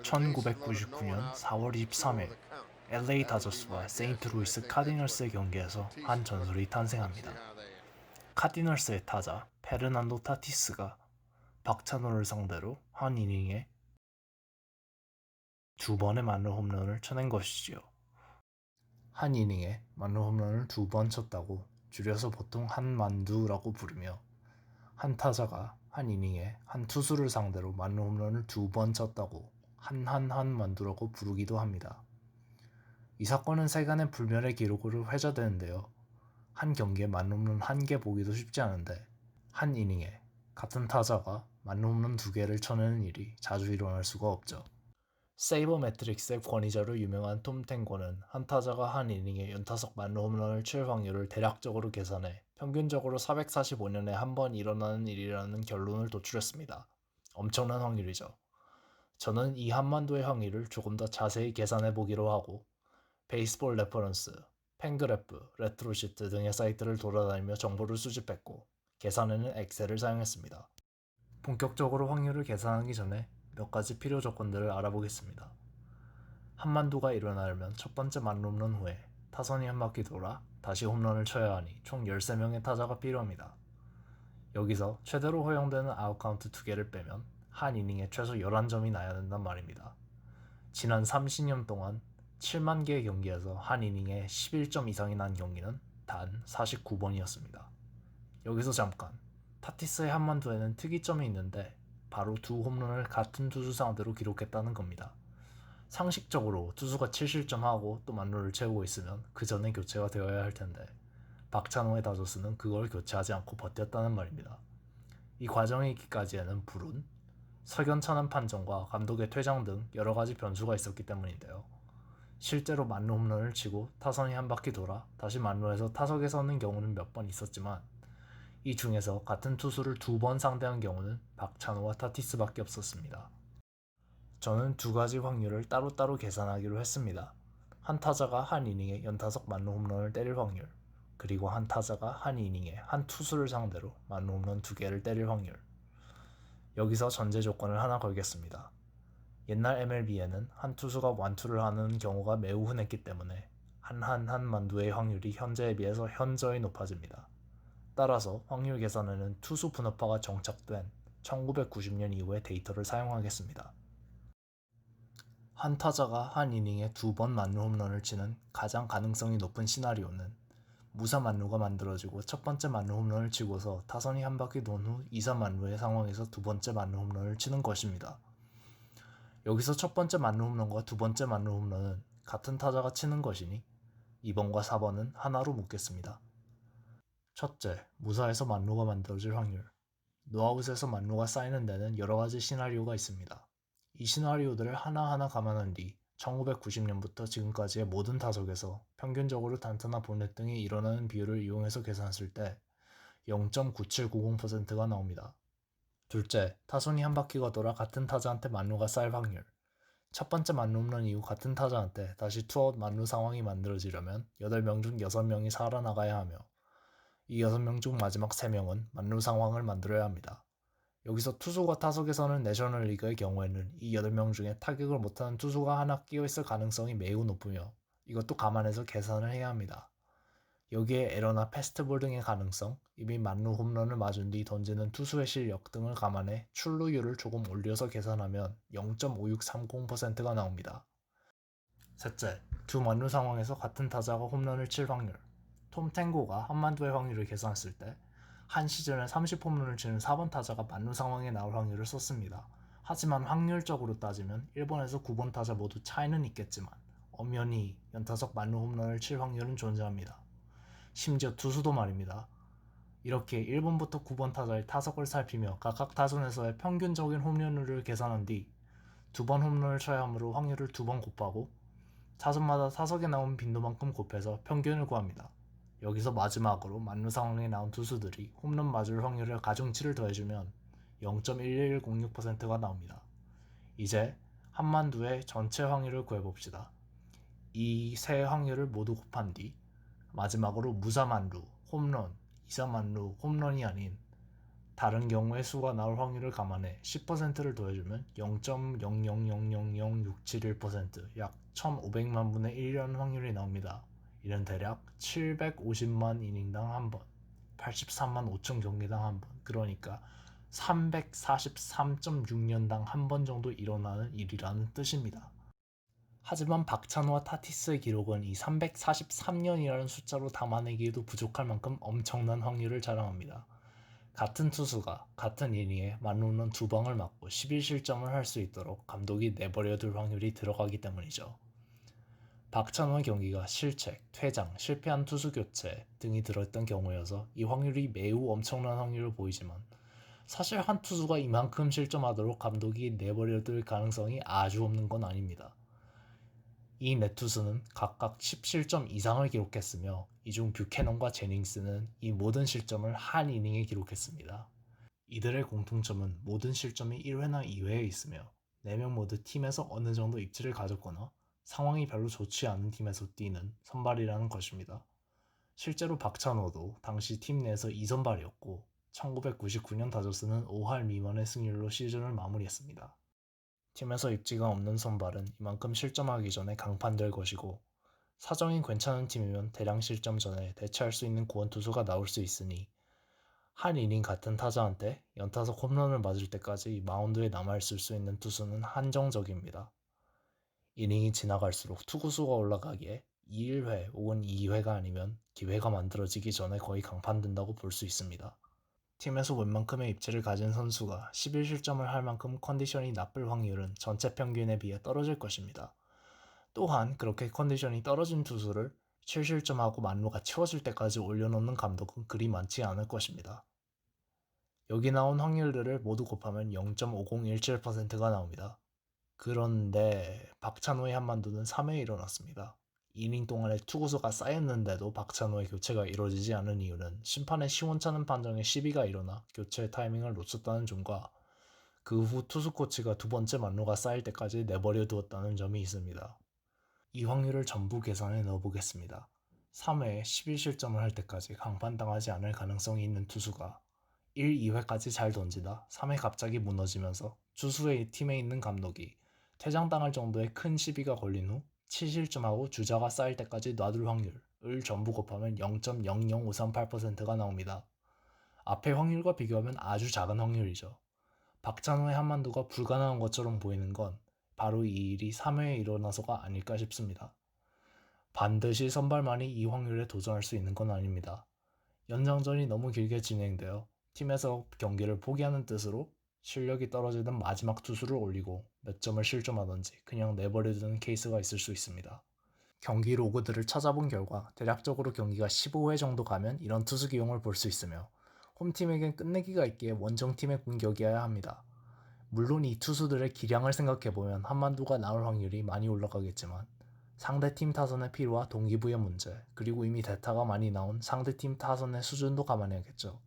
1999년 4월 23일 LA 다저스와 세인트루이스 카디널스의 경기에서 한 전설이 탄생합니다. 카디널스의 타자 페르난도 타티스가 박찬호를 상대로 한 이닝에 2번의 만루 홈런을 쳐낸 것이지요. 한 이닝에 만루 홈런을 2번 쳤다고 줄여서 보통 한만두라고 부르며, 한 타자가 한 이닝에 한 투수를 상대로 만루 홈런을 2번 쳤다고 한만두라고 부르기도 합니다. 이 사건은 세간의 불멸의 기록으로 회자되는데요. 한 경기에 만루 홈런 1개 보기도 쉽지 않은데, 한 이닝에 같은 타자가 만루 홈런 2개를 쳐내는 일이 자주 일어날 수가 없죠. 세이버 매트릭스의 권위자로 유명한 톰 탱고는 한 타자가 한 이닝에 연타석 만루 홈런을 칠 확률을 대략적으로 계산해 평균적으로 445년에 한 번 일어나는 일이라는 결론을 도출했습니다. 엄청난 확률이죠. 저는 이 한만두의 확률을 조금 더 자세히 계산해 보기로 하고 베이스볼 레퍼런스, 팬그래프, 레트로시트 등의 사이트를 돌아다니며 정보를 수집했고 계산에는 엑셀을 사용했습니다. 본격적으로 확률을 계산하기 전에 몇 가지 필요 조건들을 알아보겠습니다. 한만두가 일어나려면 첫 번째 만루 홈런 후에 타선이 한 바퀴 돌아 다시 홈런을 쳐야 하니 총 13명의 타자가 필요합니다. 여기서 최대로 허용되는 아웃카운트 2개를 빼면 한 이닝에 최소 11점이 나야 된단 말입니다. 지난 30년 동안 7만 개의 경기에서 한 이닝에 11점 이상이 난 경기는 단 49번이었습니다. 여기서 잠깐, 타티스의 한만두에는 특이점이 있는데 바로 2홈런을 같은 투수 상대로 기록했다는 겁니다. 상식적으로 투수가 7실점하고 또 만루를 채우고 있으면 그 전에 교체가 되어야 할 텐데 박찬호의 다저스는 그걸 교체하지 않고 버텼다는 말입니다. 이 과정에 있기까지에는 불운, 석연찮은 판정과 감독의 퇴장 등 여러 가지 변수가 있었기 때문인데요. 실제로 만루 홈런을 치고 타선이 한 바퀴 돌아 다시 만루에서 타석에 서는 경우는 몇 번 있었지만 이 중에서 같은 투수를 2번 상대한 경우는 박찬호와 타티스밖에 없었습니다. 저는 2가지 확률을 따로따로 계산하기로 했습니다. 한 타자가 한 이닝에 연타석 만루 홈런을 때릴 확률, 그리고 한 타자가 한 이닝에 한 투수를 상대로 만루 홈런 2개를 때릴 확률. 여기서 전제 조건을 하나 걸겠습니다. 옛날 MLB에는 한 투수가 완투를 하는 경우가 매우 흔했기 때문에 한 만두의 확률이 현재에 비해서 현저히 높아집니다. 따라서 확률 계산에는 투수 분업화가 정착된 1990년 이후의 데이터를 사용하겠습니다. 한 타자가 한 이닝에 2번 만루 홈런을 치는 가장 가능성이 높은 시나리오는 무사 만루가 만들어지고 첫 번째 만루 홈런을 치고서 타선이 한 바퀴 돈 후 2사 만루의 상황에서 두 번째 만루 홈런을 치는 것입니다. 여기서 첫 번째 만루 홈런과 두 번째 만루 홈런은 같은 타자가 치는 것이니 2번과 4번은 하나로 묶겠습니다. 첫째, 무사에서 만루가 만들어질 확률. 노아웃에서 만루가 쌓이는 데는 여러 가지 시나리오가 있습니다. 이 시나리오들을 하나하나 감안한 뒤 1990년부터 지금까지의 모든 타석에서 평균적으로 단타나 볼넷 등이 일어나는 비율을 이용해서 계산했을 때 0.9790%가 나옵니다. 둘째, 타선이 한 바퀴가 돌아 같은 타자한테 만루가 쌓일 확률. 첫 번째 만루 홈런 이후 같은 타자한테 다시 투아웃 만루 상황이 만들어지려면 8명 중 6명이 살아나가야 하며 이 6명 중 마지막 3명은 만루 상황을 만들어야 합니다. 여기서 투수가 타석에서는 내셔널리그의 경우에는 이 8명 중에 타격을 못하는 투수가 하나 끼어있을 가능성이 매우 높으며 이것도 감안해서 계산을 해야 합니다. 여기에 에러나 패스트볼 등의 가능성, 이미 만루 홈런을 맞은 뒤 던지는 투수의 실력 등을 감안해 출루율을 조금 올려서 계산하면 0.5630%가 나옵니다. 셋째, 두 만루 상황에서 같은 타자가 홈런을 칠 확률. 톰 탱고가 한만두의 확률을 계산했을 때 한 시즌에 30홈런을 치는 4번 타자가 만루 상황에 나올 확률을 썼습니다. 하지만 확률적으로 따지면 1번에서 9번 타자 모두 차이는 있겠지만 엄연히 연타석 만루 홈런을 칠 확률은 존재합니다. 심지어 투수도 말입니다. 이렇게 1번부터 9번 타자의 타석을 살피며 각각 타선에서의 평균적인 홈런율을 계산한 뒤 2번 홈런을 쳐야 하므로 확률을 2번 곱하고 타선마다 타석에 나온 빈도만큼 곱해서 평균을 구합니다. 여기서 마지막으로 만루 상황에 나온 투수들이 홈런 맞을 확률의 가중치를 더해주면 0.11106%가 나옵니다. 이제 한만두의 전체 확률을 구해봅시다. 이 세 확률을 모두 곱한 뒤 마지막으로 무사만루, 홈런, 이사만루, 홈런이 아닌 다른 경우에 수가 나올 확률을 감안해 10%를 더해주면 0.000000671%, 약 1500만 분의 1이라는 확률이 나옵니다. 이는 대략 750만 이닝당 한 번, 83만 5천 경기당 한 번, 그러니까 343.6년당 한 번 정도 일어나는 일이라는 뜻입니다. 하지만 박찬호와 타티스의 기록은 이 343년이라는 숫자로 담아내기에도 부족할 만큼 엄청난 확률을 자랑합니다. 같은 투수가 같은 이닝에 만홈런 2방을 맞고 11실점을 할 수 있도록 감독이 내버려둘 확률이 들어가기 때문이죠. 박찬호의 경기가 실책, 퇴장, 실패한 투수 교체 등이 들어있던 경우여서 이 확률이 매우 엄청난 확률을 보이지만 사실 한 투수가 이만큼 실점하도록 감독이 내버려둘 가능성이 아주 없는 건 아닙니다. 이 네 투수는 각각 10실점 이상을 기록했으며 이 중 뷰캐넌과 제닝스는 이 모든 실점을 한 이닝에 기록했습니다. 이들의 공통점은 모든 실점이 1회나 2회에 있으며 4명 모두 팀에서 어느 정도 입지를 가졌거나 상황이 별로 좋지 않은 팀에서 뛰는 선발이라는 것입니다. 실제로 박찬호도 당시 팀 내에서 2선발이었고 1999년 다저스는 5할 미만의 승률로 시즌을 마무리했습니다. 팀에서 입지가 없는 선발은 이만큼 실점하기 전에 강판될 것이고 사정이 괜찮은 팀이면 대량 실점 전에 대체할 수 있는 구원투수가 나올 수 있으니 한 이닝 같은 타자한테 연타석 홈런을 맞을 때까지 마운드에 남아있을 수 있는 투수는 한정적입니다. 이닝이 지나갈수록 투구수가 올라가기에 1회 혹은 2회가 아니면 기회가 만들어지기 전에 거의 강판된다고 볼 수 있습니다. 팀에서 웬만큼의 입지를 가진 선수가 11실점을 할 만큼 컨디션이 나쁠 확률은 전체 평균에 비해 떨어질 것입니다. 또한 그렇게 컨디션이 떨어진 투수를 7실점하고 만루가 채워질 때까지 올려놓는 감독은 그리 많지 않을 것입니다. 여기 나온 확률들을 모두 곱하면 0.5017%가 나옵니다. 그런데 박찬호의 한만두는 3회에 일어났습니다. 이닝 동안에 투구수가 쌓였는데도 박찬호의 교체가 이루어지지 않은 이유는 심판의 시원찮은 판정에 시비가 일어나 교체 타이밍을 놓쳤다는 점과 그 후 투수 코치가 두 번째 만루가 쌓일 때까지 내버려 두었다는 점이 있습니다. 이 확률을 전부 계산해 넣어보겠습니다. 3회에 11실점을 할 때까지 강판당하지 않을 가능성이 있는 투수가 1, 2회까지 잘 던지다 3회 갑자기 무너지면서 주수의 팀에 있는 감독이 퇴장당할 정도의 큰 시비가 걸린 후 7실점하고 주자가 쌓일 때까지 놔둘 확률을 전부 곱하면 0.00538%가 나옵니다. 앞의 확률과 비교하면 아주 작은 확률이죠. 박찬호의 한만두가 불가능한 것처럼 보이는 건 바로 이 일이 3회에 일어나서가 아닐까 싶습니다. 반드시 선발만이 이 확률에 도전할 수 있는 건 아닙니다. 연장전이 너무 길게 진행되어 팀에서 경기를 포기하는 뜻으로 실력이 떨어지는 마지막 투수를 올리고 몇 점을 실점하던지 그냥 내버려두는 케이스가 있을 수 있습니다. 경기 로그들을 찾아본 결과 대략적으로 경기가 15회 정도 가면 이런 투수 기용을 볼 수 있으며 홈팀에겐 끝내기가 있기에 원정팀의 공격이어야 합니다. 물론 이 투수들의 기량을 생각해보면 한만두가 나올 확률이 많이 올라가겠지만 상대팀 타선의 피로와 동기부여 문제, 그리고 이미 대타가 많이 나온 상대팀 타선의 수준도 감안해야겠죠.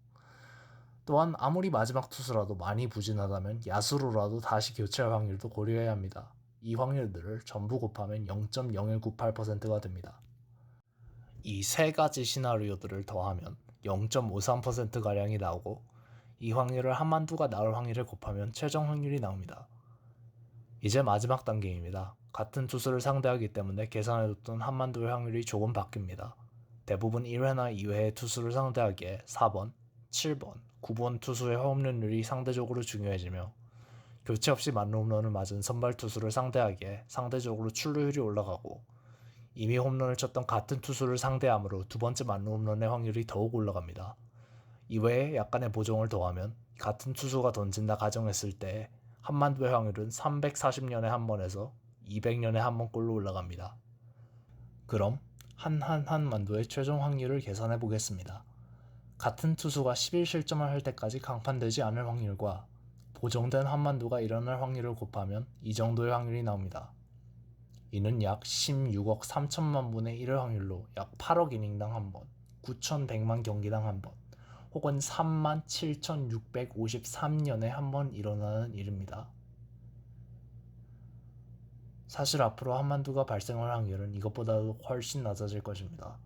또한 아무리 마지막 투수라도 많이 부진하다면 야수로라도 다시 교체할 확률도 고려해야 합니다. 이 확률들을 전부 곱하면 0.0198%가 됩니다. 이 세 가지 시나리오들을 더하면 0.53%가량이 나오고 이 확률을 한만두가 나올 확률을 곱하면 최종 확률이 나옵니다. 이제 마지막 단계입니다. 같은 투수를 상대하기 때문에 계산해뒀던 한만두의 확률이 조금 바뀝니다. 대부분 1회나 2회의 투수를 상대하기에 4번, 7번, 9번 투수의 홈런율이 상대적으로 중요해지며 교체 없이 만루 홈런을 맞은 선발 투수를 상대하기에 상대적으로 출루율이 올라가고 이미 홈런을 쳤던 같은 투수를 상대하므로 두 번째 만루 홈런의 확률이 더욱 올라갑니다. 이외에 약간의 보정을 더하면 같은 투수가 던진다 가정했을 때 한만두의 확률은 340년에 한 번에서 200년에 한 번꼴로 올라갑니다. 그럼 한만두의 최종 확률을 계산해 보겠습니다. 같은 투수가 11실점을 할 때까지 강판되지 않을 확률과 보정된 한만두가 일어날 확률을 곱하면 이 정도의 확률이 나옵니다. 이는 약 16억 3천만 분의 1의 확률로 약 8억 이닝당 한 번, 9,100만 경기당 한 번, 혹은 37,653년에 한 번 일어나는 일입니다. 사실 앞으로 한만두가 발생할 확률은 이것보다도 훨씬 낮아질 것입니다.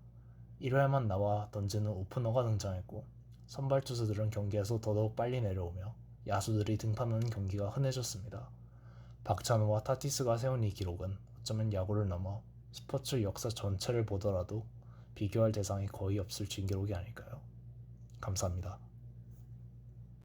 1회만 나와 던지는 오프너가 등장했고 선발 투수들은 경기에서 더더욱 빨리 내려오며 야수들이 등판하는 경기가 흔해졌습니다. 박찬호와 타티스가 세운 이 기록은 어쩌면 야구를 넘어 스포츠 역사 전체를 보더라도 비교할 대상이 거의 없을 진기록이 아닐까요? 감사합니다.